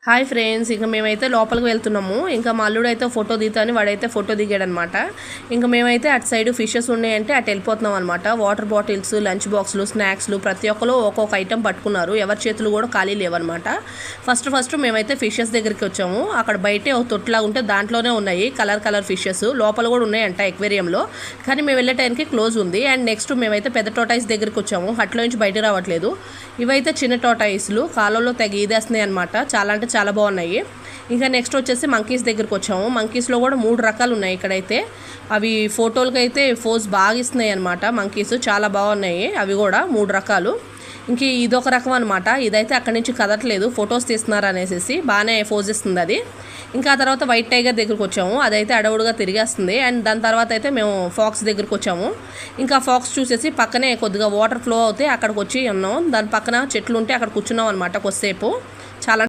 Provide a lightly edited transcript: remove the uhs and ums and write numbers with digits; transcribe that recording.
Hi friends, ఇంకా మేమైతే లోపలికి వెళ్తున్నాము. ఇంకా మా అల్లుడు అయితే ఫోటో దిగుతాని వాడైతే ఫోటో దిగాడనమాట. ఇంకా మేమైతే అటు సైడ్ ఫిషెస్ ఉన్నాయంటే అటు వెళ్ళిపోతున్నాం అనమాట. వాటర్ బాటిల్స్, లంచ్ బాక్స్లు, స్నాక్స్లు ప్రతి ఒక్కరు ఒక్కొక్క ఐటెం పట్టుకున్నారు. ఎవరి చేతులు కూడా ఖాళీ లేవన్నమాట. ఫస్ట్ మేమైతే ఫిషెస్ దగ్గరికి వచ్చాము. అక్కడ బయటే ఒక తొట్టులాగా ఉంటే దాంట్లోనే ఉన్నాయి కలర్ ఫిషెస్. లోపల కూడా ఉన్నాయంట ఎక్వేరియంలో, కానీ మేము వెళ్ళే టైంకి క్లోజ్ ఉంది. అండ్ నెక్స్ట్ మేమైతే పెద్ద టోటాయిస్ దగ్గరికి వచ్చాము. హట్లో నుంచి బయట రావట్లేదు. ఇవైతే చిన్న టోటాయిస్లు కాలంలో తెగ ఈదేస్తున్నాయి అనమాట. చాలా బాగున్నాయి. ఇంకా నెక్స్ట్ వచ్చేసి మంకీస్ దగ్గరికి వచ్చాము. మంకీస్లో కూడా 3 రకాలు ఉన్నాయి ఇక్కడైతే. అవి ఫోటోలకి అయితే ఫోజ్ బాగా ఇస్తున్నాయి అనమాట. మంకీస్ చాలా బాగున్నాయి. అవి కూడా 3 రకాలు. ఇంక ఇదొక రకం అనమాట. ఇదైతే అక్కడి నుంచి కదట్లేదు, ఫొటోస్ తీస్తున్నారు అనేసి బాగానే ఫోజ్ ఇస్తుంది అది. ఇంకా ఆ తర్వాత వైట్ టైగర్ దగ్గరికి వచ్చాము. అదైతే అడవుడుగా తిరిగేస్తుంది. అండ్ దాని తర్వాత అయితే మేము ఫాక్స్ దగ్గరికి వచ్చాము. ఇంకా ఫాక్స్ చూసేసి పక్కనే కొద్దిగా వాటర్ ఫ్లో అవుతే అక్కడికి వచ్చి ఉన్నాం. దాని పక్కన చెట్లు ఉంటే అక్కడ కూర్చున్నాం అనమాట కొద్దిసేపు. చాలా